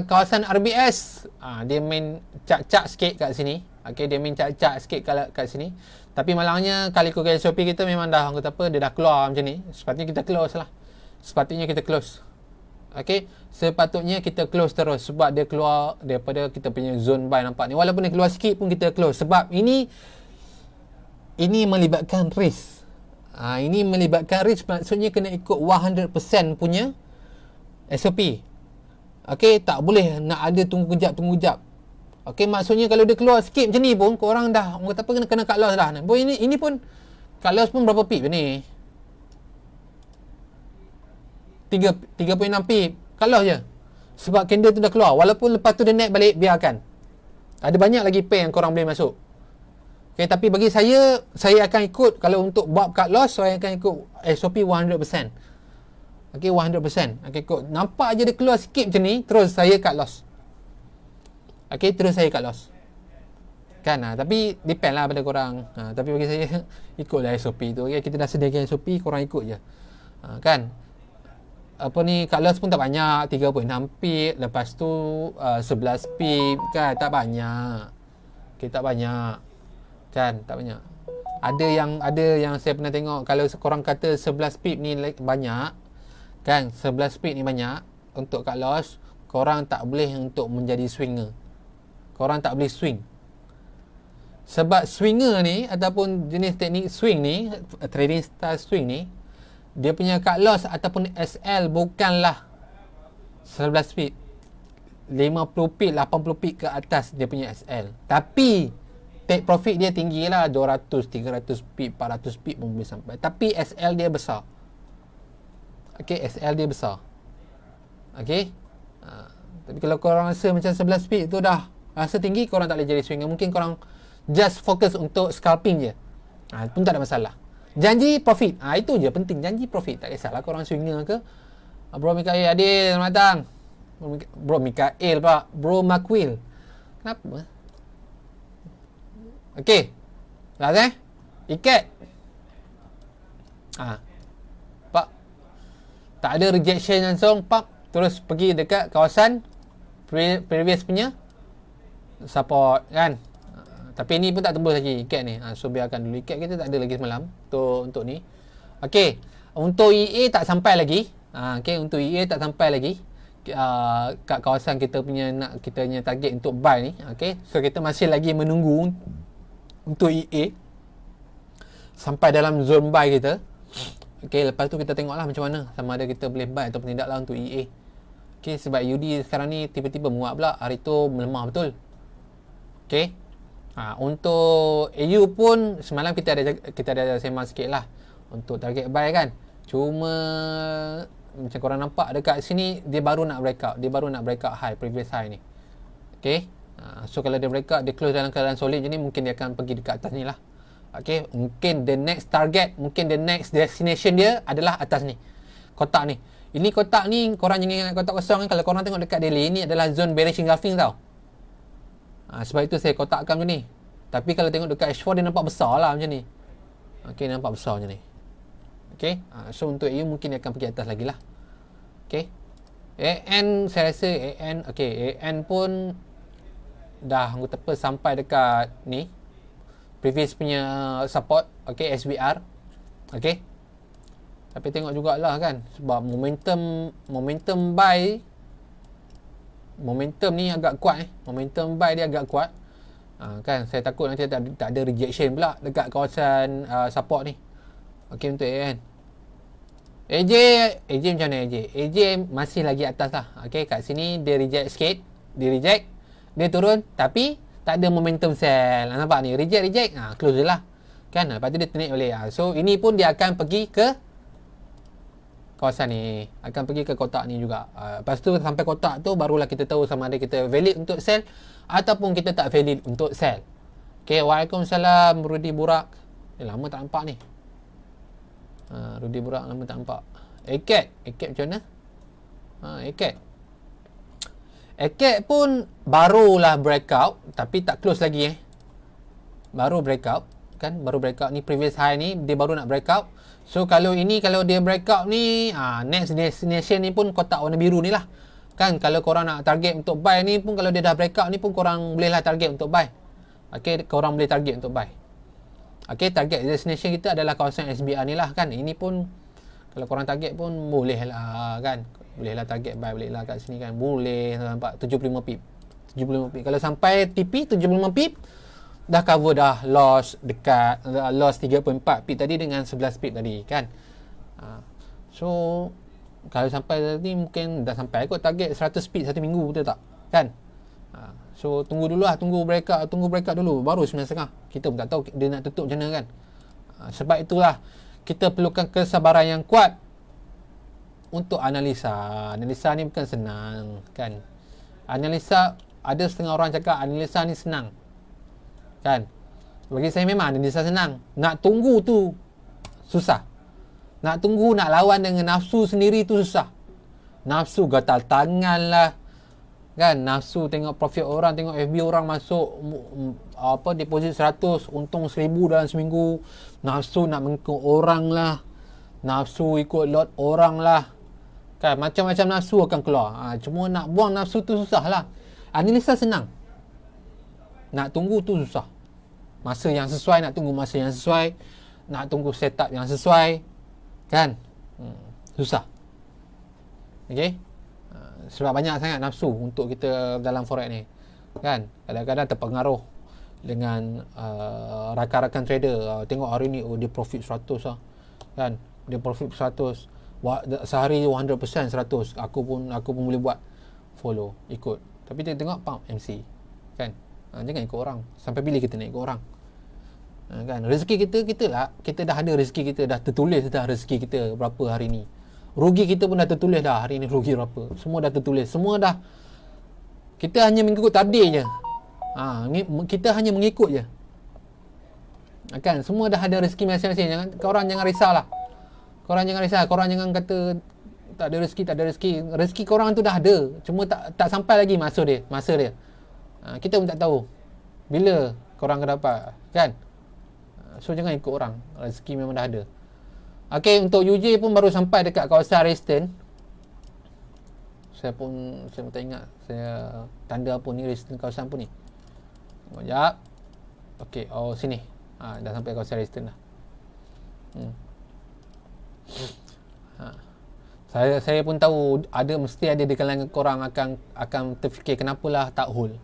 kawasan RBS, dia main cak-cak sikit kat sini. Okey, dia main cak-cak sikit kat sini. Tapi malangnya kali ikut SOP kita memang dah, orang kata apa, dia dah keluar macam ni. Sepatutnya kita close lah. Okey, sepatutnya kita close terus sebab dia keluar daripada kita punya zone buy, nampak ni. Walaupun dia keluar sikit pun kita close sebab ini melibatkan risk. Ini melibatkan risk, maksudnya kena ikut 100% punya SOP. Okey, tak boleh nak ada tunggu kejap. Okey, maksudnya kalau dia keluar sikit macam ni pun, korang dah, orang kata apa, kena cut loss dah. Ini pun cut loss pun berapa pip ni? 3.6 pip. Cut loss je. Sebab candle tu dah keluar. Walaupun lepas tu dia naik balik, biarkan. Ada banyak lagi pair yang korang boleh masuk. Okey, tapi bagi saya akan ikut, kalau untuk buat cut loss, saya akan ikut SOP 100%. Okey, 100%. Okey, ikut. Nampak je dia keluar sikit macam ni, terus saya cut loss. Okey, terus saya cut loss. Kan, tapi depend lah pada korang. Tapi bagi saya, ikutlah SOP tu. Okay? Kita dah sediakan SOP, korang ikut je. Kan? Apa ni, cut loss pun tak banyak. 3.6 pip. Lepas tu, 11 pip. Kan, tak banyak. Okay, tak banyak. Kan, tak banyak. Ada yang saya pernah tengok, kalau korang kata 11 pip ni banyak, kan, 11 pip ni banyak untuk cut loss, korang tak boleh untuk menjadi swinger. Korang tak boleh swing. Sebab swinger ni ataupun jenis teknik swing ni, trading style swing ni, dia punya cut loss ataupun SL bukanlah 11 pip, 50 pip, 80 pip ke atas dia punya SL. Tapi take profit dia tinggi lah, 200, 300 pip, 400 pip pun boleh sampai. Tapi SL dia besar. Okay, SL dia besar. Okay. Tapi kalau korang rasa macam 11 pip tu dah rasa tinggi, korang tak boleh jadi swinger. Mungkin korang just fokus untuk scalping je. Pun tak ada masalah. Janji profit. Itu je penting. Janji profit. Tak kisahlah korang swinger ke. Bro Mikael Adil, selamat datang. Bro Mikael pak. Bro Makwil. Kenapa? Okey. Last ikat. Pak. Tak ada rejection langsung. Pak. Terus pergi dekat kawasan previous punya support kan. Tapi ni pun tak tembus lagi ikat ni. So biarkan dulu. Ikat kita tak ada lagi semalam untuk ni. Okey. Untuk EA tak sampai lagi. Okey, untuk EA tak sampai lagi kat kawasan kita punya target untuk buy ni. Okey. So kita masih lagi menunggu untuk EA sampai dalam zone buy kita. Okey, lepas tu kita tengoklah macam mana, sama ada kita boleh buy ataupun tidaklah untuk EA. Okey, sebab UD sekarang ni tiba-tiba menguat pula. Hari tu melemah betul. Okey. Untuk AU pun semalam kita ada sembang sikit lah untuk target buy kan. Cuma macam korang nampak dekat sini, dia baru nak breakout high, previous high ni. Okay. So kalau dia breakout, dia close dalam keadaan solid je ni, mungkin dia akan pergi dekat atas ni lah. Okay. Mungkin the next target, mungkin the next destination dia adalah atas ni, kotak ni. Ini kotak ni, korang jangan ingat kotak kosong kan. Kalau korang tengok dekat daily, ni adalah zone bearish engulfing tau. Sebab itu saya kotakkan macam ni. Tapi kalau tengok dekat H4, dia nampak besar lah macam ni. Okay, nampak besar macam ni. Okay. So untuk AU mungkin dia akan pergi atas lagi lah. Okay. AN, saya rasa AN, okay, AN pun dah sampai dekat ni, previous punya support. Okay, SBR. Okay. Tapi tengok jugalah kan, sebab momentum buy, momentum ni agak kuat momentum buy dia agak kuat. Kan saya takut nanti tak ada rejection pula dekat kawasan support ni. Okey, untuk AN. AJ macam mana AJ? AJ masih lagi atas lah. Okey, kat sini dia reject sikit, dia turun tapi tak ada momentum sell. Nampak ni, reject, close je lah kan. Lepas tu dia ternaik balik. So ini pun dia akan pergi ke kawasan ni, akan pergi ke kotak ni juga. Lepas tu sampai kotak tu barulah kita tahu sama ada kita valid untuk sell ataupun kita tak valid untuk sell. Okay, Waalaikumsalam Rudi Burak. Lama tak nampak ni. Rudi Burak lama tak nampak. Eket macam mana? Eket pun barulah breakout tapi tak close lagi baru breakout kan, baru breakout ni, previous high ni dia baru nak breakout. So kalau dia breakout ni, next destination ni pun kotak warna biru ni lah kan. Kalau korang nak target untuk buy ni pun, kalau dia dah breakout ni pun korang boleh lah target untuk buy. Okay, korang boleh target untuk buy. Okay, target destination kita adalah kawasan SBR ni lah kan. Ini pun kalau korang target pun boleh lah kan, boleh lah target buy, boleh lah kat sini kan, boleh. Nampak 75 pip. Kalau sampai TP 75 pip, dah cover dah loss dekat loss 3.4 pip tadi dengan 11 pip tadi kan. So kalau sampai tadi mungkin dah sampai kot target 100 pip satu minggu, betul tak kan. So tunggu dulu lah, tunggu breakout dulu, baru 9.5. Kita pun tak tahu dia nak tutup macam mana kan. Sebab itulah kita perlukan kesabaran yang kuat untuk analisa ni bukan senang kan. Analisa, ada setengah orang cakap analisa ni senang kan. Bagi saya memang analisa senang. Nak tunggu tu susah. Nak tunggu, nak lawan dengan nafsu sendiri tu susah. Nafsu gatal tangan lah kan, nafsu tengok profit orang, tengok FB orang masuk deposit 100, untung 1000 dalam seminggu. Nafsu nak mengikut orang lah, nafsu ikut lot orang lah kan, macam-macam nafsu akan keluar. Cuma nak buang nafsu tu susah lah. Analisa senang, nak tunggu tu susah. Masa yang sesuai, nak tunggu masa yang sesuai, nak tunggu setup yang sesuai kan, susah. Okay. Sebab banyak sangat nafsu untuk kita dalam forex ni kan. Kadang-kadang terpengaruh dengan rakan-rakan trader. Tengok hari ni dia profit 100 lah kan. dia profit 100, sehari 100% 100, aku pun boleh buat, follow, ikut. Tapi kita tengok pump MC kan. Jangan ikut orang. Sampai bila kita nak ikut orang? Kan rezeki kita dah ada rezeki, kita dah tertulis dah rezeki kita berapa hari ni. Rugi kita pun dah tertulis dah, hari ni rugi berapa. Semua dah tertulis. Semua dah, kita hanya mengikut takdir je. Kita hanya mengikut je. Kan semua dah ada rezeki masing-masing. Korang jangan risaulah. Korang jangan kata tak ada rezeki. Rezeki korang tu dah ada, cuma tak sampai lagi masa dia. Kita pun tak tahu bila korang akan dapat kan. So jangan ikut orang, rezeki memang dah ada. Okey, untuk UJ pun baru sampai dekat kawasan Reston. Saya pun tak ingat saya tanda apa ni, Reston kawasan apa ni. Sekejap. Okey, sini. Dah sampai kawasan Reston dah. Saya pun tahu mesti ada di kalangan korang akan terfikir kenapalah tak hold.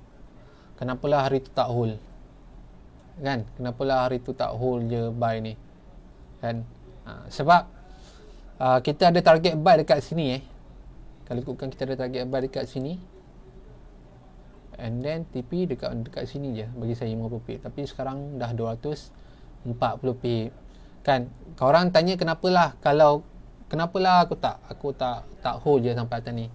Kenapalah hari tu tak hold. Kan? Kenapalah hari tu tak hold je buy ni. Kan? Sebab kita ada target buy dekat sini Kalau ikutkan kita ada target buy dekat sini. And then TP dekat sini je bagi saya 50 pip. Tapi sekarang dah 240 pip. Kan? Korang tanya kenapalah aku tak hold je sampai atas ni.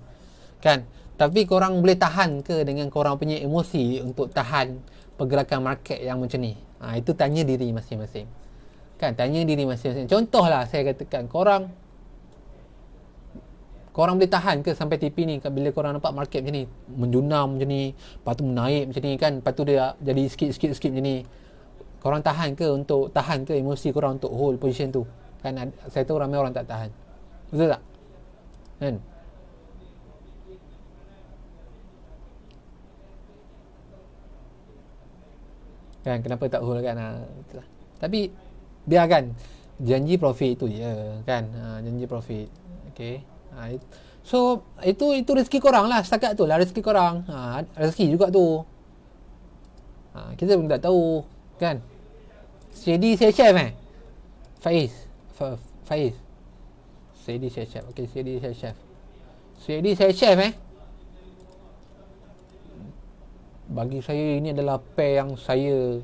Kan? Tapi korang boleh tahan ke dengan korang punya emosi untuk tahan pergerakan market yang macam ni? Itu tanya diri masing-masing. Kan? Tanya diri masing-masing. Contohlah saya katakan korang boleh tahan ke sampai TP ni bila korang nampak market macam ni, menjunam macam ni, lepas tu menaik macam ni kan, lepas tu dia jadi sikit macam ni. Korang tahan ke emosi korang untuk hold position tu? Kan saya tahu ramai orang tak tahan. Betul tak? Kan? Kan kenapa tak hold kan? Tapi biarkan, janji profit tu je kan. Janji profit. Okey. So itu rezeki korang lah, setakat tu lah rezeki korang. Rezeki juga tu. Kita pun tak tahu kan. CD saya chef Faiz. CD saya chef. Okey, CD saya chef. CD saya chef bagi saya ini adalah pair yang saya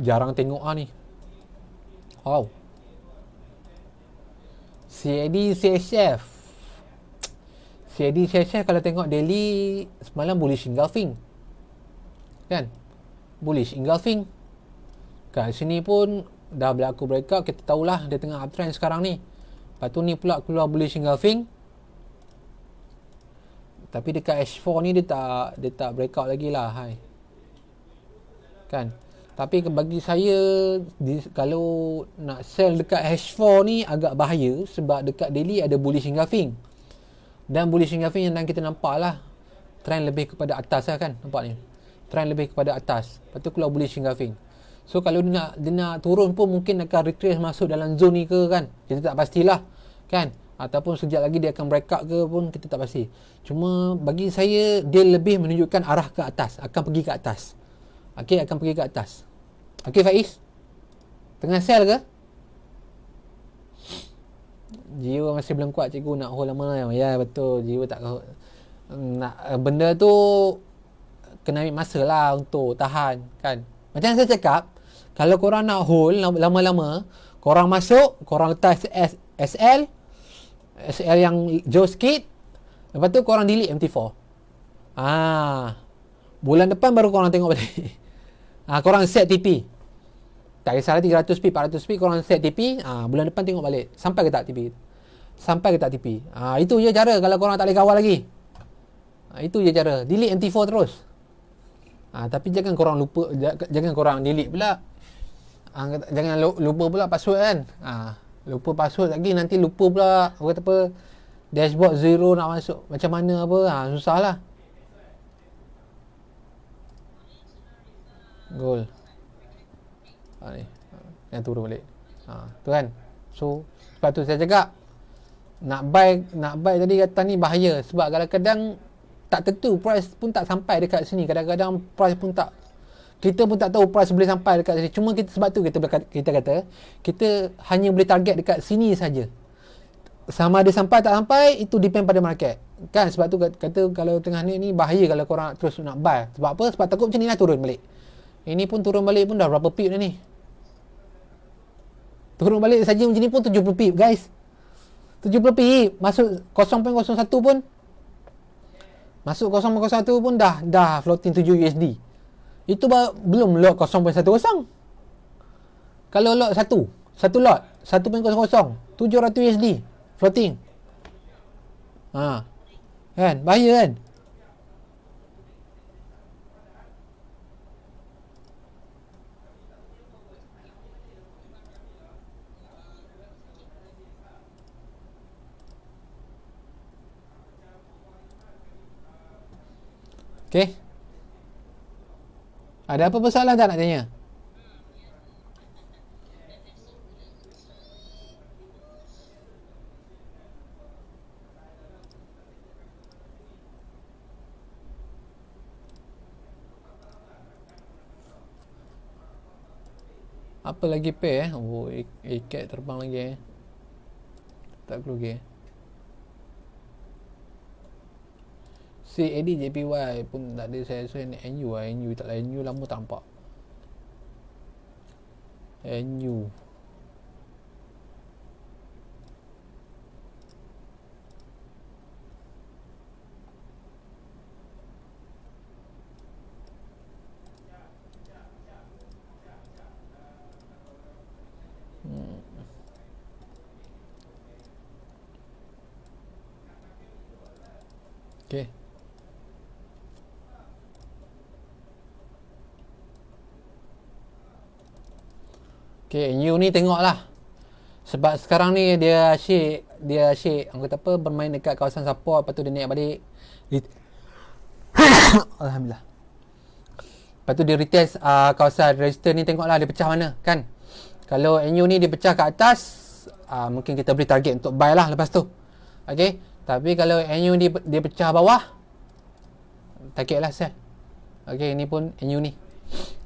jarang tengok ni. Wow. CAD chef kalau tengok daily semalam bullish engulfing. Kan? Bullish engulfing. Kat sini pun dah berlaku breakout, kita tahulah dia tengah uptrend sekarang ni. Lepas tu ni pula keluar bullish engulfing. Tapi dekat H4 ni dia tak breakout lagi lah. Kan? Tapi bagi saya kalau nak sell dekat H4 ni agak bahaya, sebab dekat daily ada bullish engulfing. Dan bullish engulfing yang kita nampak lah trend lebih kepada atas lah kan, nampak ni. Trend lebih kepada atas. Lepas tu keluar bullish engulfing. So kalau dia nak turun pun mungkin akan retrace masuk dalam zone ni ke kan. Kita tak pastilah kan. Ataupun sekejap lagi dia akan breakout ke pun kita tak pasti. Cuma bagi saya dia lebih menunjukkan arah ke atas, akan pergi ke atas. Okey, akan pergi ke atas. Okey Faiz, tengah sell ke? Jiwa masih belum kuat cikgu nak hold lama. Ya betul, jiwa tak nak benda tu kena ambil masa lah untuk tahan kan. Macam saya cakap, kalau korang nak hold lama-lama, korang masuk, korang letak SL yang jauh sikit, lepas tu korang delete MT4. Bulan depan baru korang tengok balik. Korang set TP. Tak kisahlah 300p, 400p, korang set TP. Bulan depan tengok balik. Sampai ke tak TP? Itu je cara kalau korang tak boleh kawal lagi. Itu je cara. Delete MT4 terus. Tapi jangan korang lupa, jangan korang delete pula. Jangan lupa pula password kan. Lupa password lagi, nanti lupa pula dashboard zero nak masuk. Macam mana apa? Susah lah. Goal. Ni. Yang turun balik. Tu kan. So, sebab tu saya cakap nak buy tadi kata ni bahaya, sebab kadang-kadang tak tentu, price pun tak sampai dekat sini. Kadang-kadang price pun tak, kita pun tak tahu price boleh sampai dekat sini. Cuma kita, sebab tu kita kata kita hanya boleh target dekat sini saja. Sama ada sampai tak sampai itu depend pada market. Kan sebab tu kata kalau tengah ni bahaya kalau korang terus nak buy. Sebab apa? Sebab takut macam ni lah turun balik. Ini pun turun balik pun dah berapa pip dah ni. Turun balik saja macam ni pun 70 pip guys. 70 pip. Masuk 0.01 pun. Masuk 0.01 pun dah floating 7 USD. Itu belum lot 0.10. Kalau lot satu lot 1.00 700 USD floating. Kan bahaya kan. Okay. Ada apa persoalan tak nak tanya? Apa lagi pay Oh, ikat terbang lagi Tak perlu lagi CAD JPY pun tak ada. Saya NU lah. NU tak lah. NU lama tak nampak. NU Okay. Okay, NU ni tengoklah. Sebab sekarang ni dia asyik orang kata apa, bermain dekat kawasan support, lepas tu dia naik balik. Alhamdulillah. Lepas tu dia retest kawasan resistance ni, tengoklah dia pecah mana kan. Kalau NU ni dia pecah kat atas, mungkin kita beri target untuk buy lah lepas tu. Okay. Tapi kalau NU dia pecah bawah, target lah sell. Okay, ini pun NU ni.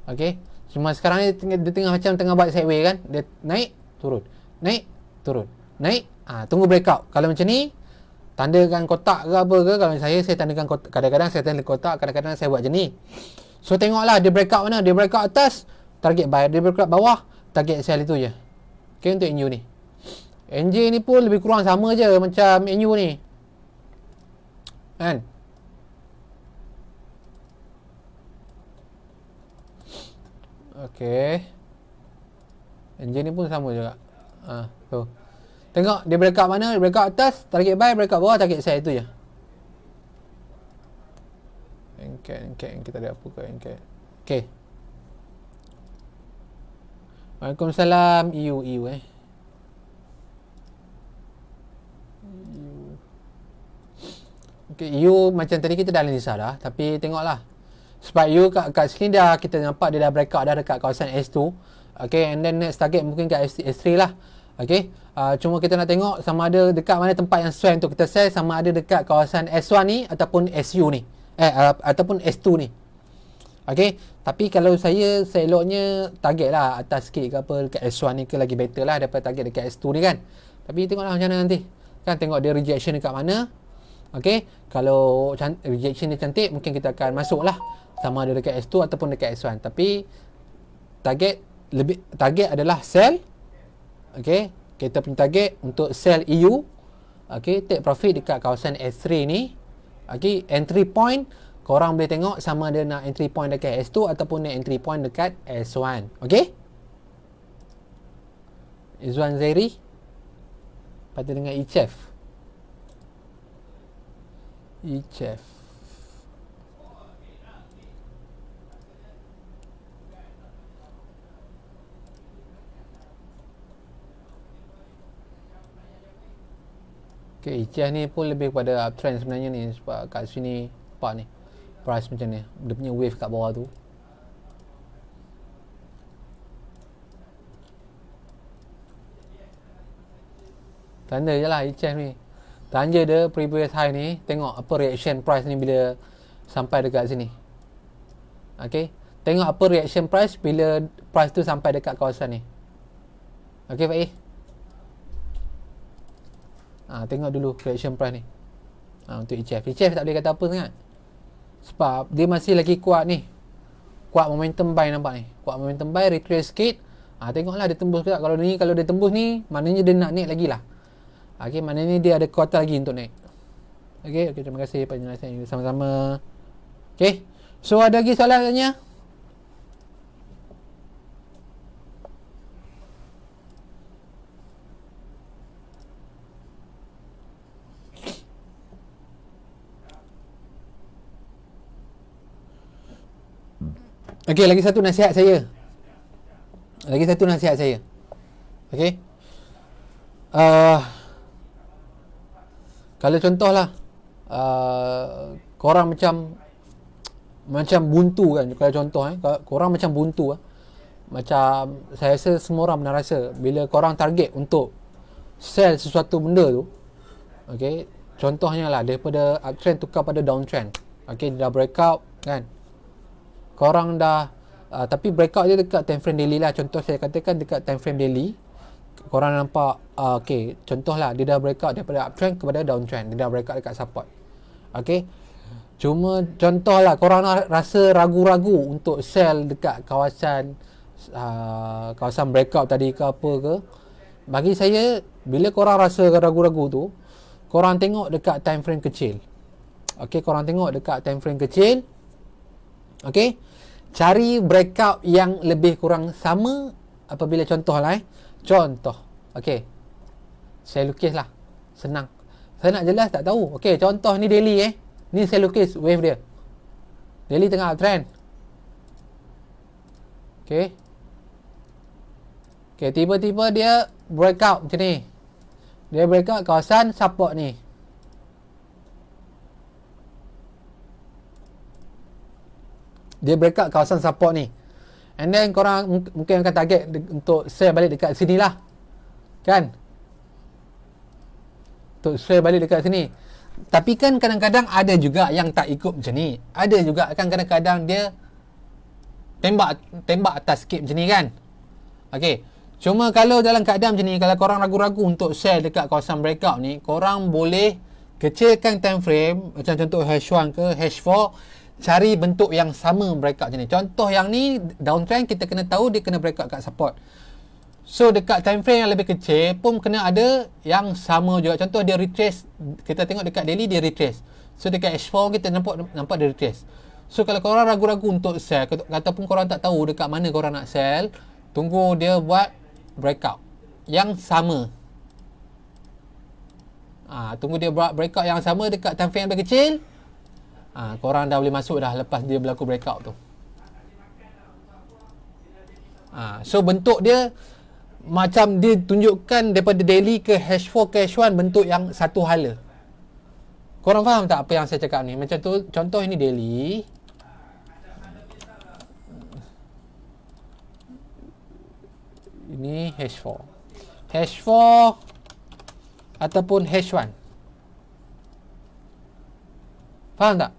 Okay. Cuma sekarang ni dia tengah buat sideway kan. Dia naik, turun. Naik, turun. Naik, tunggu breakout. Kalau macam ni, tandakan kotak ke apa ke. Kalau saya tandakan kotak. Kadang-kadang saya tanda kotak, kadang-kadang saya buat macam ni. So tengoklah dia breakout mana. Dia breakout atas, target buy. Dia breakout bawah, target sell itu je. Okay, untuk NU ni. NJ ni pun lebih kurang sama je macam NU ni. Kan? Okay. NJ ni pun sama juga. Tu. Tengok dia breakout mana, dia breakout atas, target buy, breakout bawah, target sell, itu je. Engket kita ada apa ke engket. Okay. Waalaikumsalam. EU Okay, EU macam tadi kita dah analisa dah, tapi tengoklah. Sebab EU kat sini dah kita nampak dia dah breakout dah dekat kawasan S2. Okay, and then next target mungkin kat S3 lah. Okay, cuma kita nak tengok sama ada dekat mana tempat yang sesuai untuk kita sell, sama ada dekat kawasan S1 ni ataupun SU ni. Ataupun S2 ni. Okay, tapi kalau saya eloknya target lah atas sikit ke apa, dekat S1 ni ke lagi better lah daripada target dekat S2 ni kan. Tapi tengoklah macam mana nanti. Kan tengok dia rejection dekat mana. Okay, kalau rejection dia cantik, mungkin kita akan masuk lah. Sama ada dekat S2 ataupun dekat S1. Tapi target adalah sell. Okay, kita punya target untuk sell EU. Okay, take profit dekat kawasan S3 ni. Okay, entry point korang boleh tengok sama ada nak entry point dekat S2 ataupun nak entry point dekat S1. Okay, Izwan Zairi. Lepas tu dengan Ichef. Okay, ICF ni pun lebih kepada uptrend sebenarnya ni. Sebab kat sini nampak ni price macam ni, dia punya wave kat bawah tu. Tanda je lah ICF ni. Tanda dia previous high ni. Tengok apa reaction price ni bila sampai dekat sini. Okay, Tengok apa reaction price bila price tu sampai dekat kawasan ni. Okey Pak tengok dulu reaction price ni. Untuk ETF tak boleh kata apa sangat. Sebab dia masih lagi kuat ni. Kuat momentum buy nampak ni. Kuat momentum buy, retrace sikit. Tengoklah dia tembus ke tak. Kalau dia tembus ni, maknanya dia nak naik lagi lah. Okey, maknanya dia ada kuota lagi untuk naik. Okey, terima kasih penjelasan ini sama-sama. Okey. So ada lagi soalan tanya? Okey, lagi satu nasihat saya. Okey. Kalau contohlah korang macam buntu kan. Kalau contoh korang macam buntu macam saya rasa semua orang pernah rasa bila korang target untuk sell sesuatu benda tu. Okey, contohnya lah daripada uptrend tukar pada downtrend. Okey, dia dah breakout kan. Korang dah tapi breakout dia dekat time frame daily lah. Contoh saya katakan dekat time frame daily. Korang nampak okey, contohlah dia dah breakout daripada uptrend kepada downtrend. Dia dah breakout dekat support. Okey. Cuma contohlah korang rasa ragu-ragu untuk sell dekat kawasan breakout tadi ke apa ke. Bagi saya, bila korang rasa ragu-ragu tu, korang tengok dekat time frame kecil. Okey, korang tengok dekat time frame kecil. Okey. Cari breakout yang lebih kurang sama apabila contohlah contoh. Okey. Saya lukislah. Senang. Saya nak jelas tak tahu. Okey, contoh ni daily Ni saya lukis wave dia. Daily tengah uptrend. Okey. Okey, tiba-tiba dia breakout macam ni. Dia breakout kawasan support ni. Dia breakout kawasan support ni. And then korang mungkin akan target untuk sell balik dekat sini lah. Kan? Untuk sell balik dekat sini. Tapi kan kadang-kadang ada juga yang tak ikut macam ni. Ada juga kan kadang-kadang dia tembak atas sikit macam ni kan. Okey. Cuma kalau dalam keadaan macam ni, kalau korang ragu-ragu untuk sell dekat kawasan breakout ni, korang boleh kecilkan time frame. Macam contoh H1 ke H4. Cari bentuk yang sama breakout macam ni. Contoh yang ni downtrend, kita kena tahu dia kena breakout kat support. So dekat time frame yang lebih kecil pun kena ada yang sama juga. Contoh dia retrace, kita tengok dekat daily dia retrace. So dekat H4 kita nampak dia retrace. So kalau korang ragu-ragu untuk sell ataupun korang tak tahu dekat mana korang nak sell, tunggu dia buat breakout yang sama. Tunggu dia buat breakout yang sama dekat time frame yang lebih kecil. Korang dah boleh masuk dah lepas dia berlaku breakout tu. So bentuk dia macam dia tunjukkan daripada daily ke H4 ke H1 bentuk yang satu hala. Korang faham tak apa yang saya cakap ni? Macam tu, contoh ini daily. Ini H4. H4 ataupun H1. Faham tak?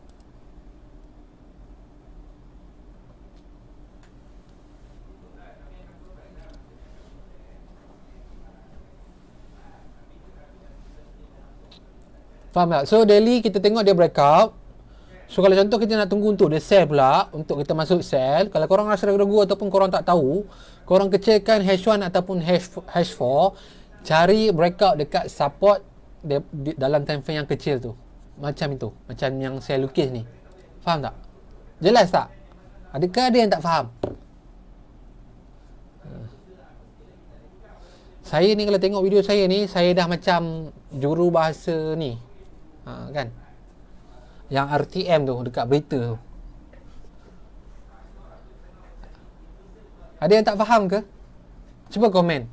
Faham tak? So daily kita tengok dia breakout. So kalau contoh kita nak tunggu untuk dia sell pula, untuk kita masuk sell, kalau korang rasa ragu-ragu ataupun korang tak tahu, korang kecilkan H1 ataupun H4, cari breakout dekat support dalam time frame yang kecil tu. Macam itu, macam yang saya lukis ni. Faham tak? Jelas tak? Adakah ada yang tak faham? Saya ni kalau tengok video saya ni, saya dah macam juru bahasa ni. Kan? Yang RTM tu dekat berita tu. Ada yang tak faham ke? Cuba komen.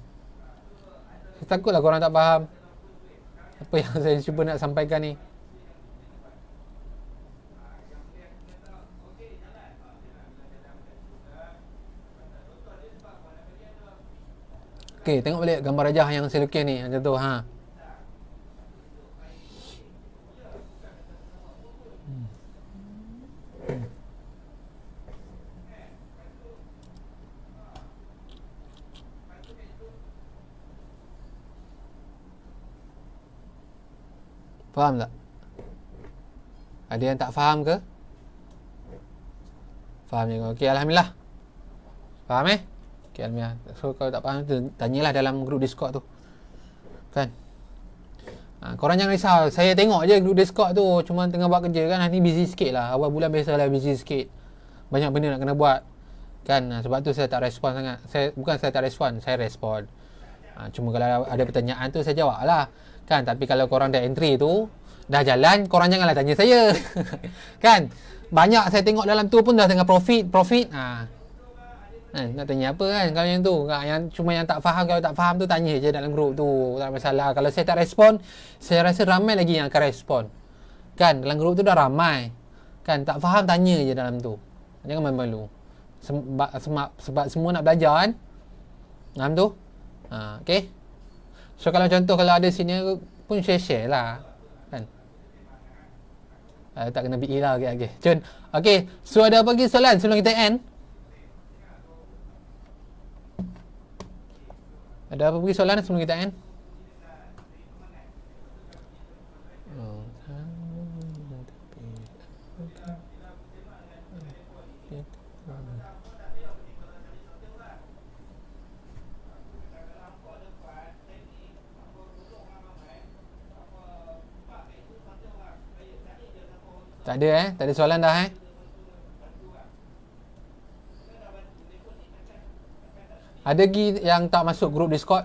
Saya takutlah korang tak faham apa yang saya cuba nak sampaikan ni. Okey, tengok balik gambar rajah yang saya lukis ni macam tu Faham tak? Ada yang tak faham ke? Faham je. Okey, alhamdulillah. Faham Okey, alhamdulillah. So kalau tak faham tu tanyalah dalam grup Discord tu. Kan? Korang jangan risau. Saya tengok je grup Discord tu, cuma tengah buat kerja kan. Hari ni busy sikit lah. Awal bulan biasalah busy sikit. Banyak benda nak kena buat. Kan? Sebab tu saya tak respon sangat. Bukan saya tak respon, saya respon. Cuma kalau ada pertanyaan tu saya jawab lah. Kan? Tapi kalau korang dah entry tu, dah jalan, korang janganlah tanya saya. Kan? Banyak saya tengok dalam tu pun dah tengah profit. Nak tanya apa kan kalau yang tu. Cuma yang tak faham, kalau tak faham tu tanya je dalam grup tu. Tak masalah. Kalau saya tak respon, saya rasa ramai lagi yang akan respon. Kan? Dalam grup tu dah ramai. Kan? Tak faham tanya je dalam tu. Jangan malu-malu. Sebab semua nak belajar kan. Faham tu? Okay. So kalau contoh kalau ada senior pun share lah. Kan? Tak kena BE lah. Okay. Cun. Okay. So ada apa lagi soalan sebelum kita end? Ada apa lagi soalan sebelum kita end? Tak ada tak ada soalan dah Ada lagi yang tak masuk grup Discord?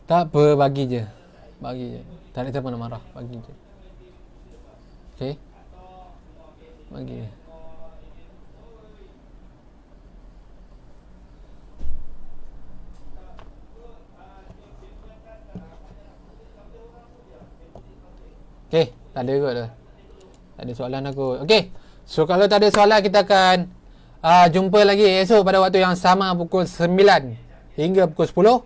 Tak apa, bagi je. Tak ada siapa nak marah, bagi je. Okay? Bagi je. Okay, tak ada kot dah. Tak ada soalan aku. Okay, so kalau tak ada soalan, kita akan jumpa lagi esok pada waktu yang sama pukul 9 hingga pukul 10.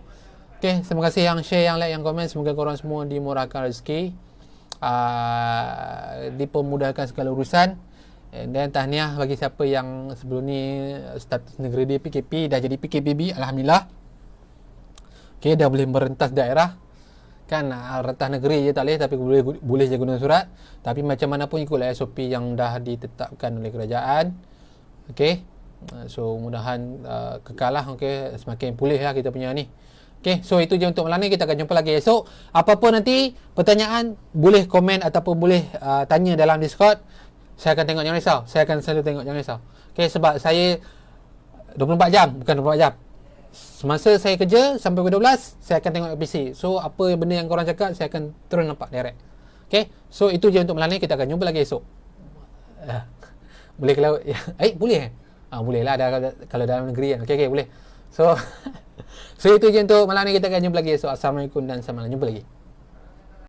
Okay, terima kasih yang share, yang like, yang komen. Semoga korang semua dimurahkan rezeki, dipermudahkan segala urusan. Dan tahniah bagi siapa yang sebelum ni status negeri dia PKP, dah jadi PKPB, alhamdulillah. Okay, dah boleh merentas daerah. Kan rentas negeri je tak boleh, tapi boleh je guna surat. Tapi macam mana pun ikutlah SOP yang dah ditetapkan oleh kerajaan. Okey. So mudahan kekal lah. Okey, semakin pulih lah kita punya ni. Okey, so itu je untuk malam ni. Kita akan jumpa lagi esok. Apa-apa nanti pertanyaan boleh komen ataupun boleh tanya dalam Discord. Saya akan tengok, jangan risau. Saya akan selalu tengok, jangan risau. Okey, sebab saya 24 jam, bukan 24 jam. Semasa saya kerja sampai pukul 12, saya akan tengok PC. So apa benda yang korang cakap, saya akan terus nampak direct. Okay, so itu je untuk malam ni. Kita akan jumpa lagi esok. Boleh kalau boleh boleh lah kalau dalam negeri kan. Okay, boleh. So so itu je untuk malam ni. Kita akan jumpa lagi esok. Assalamualaikum dan selamat jumpa lagi.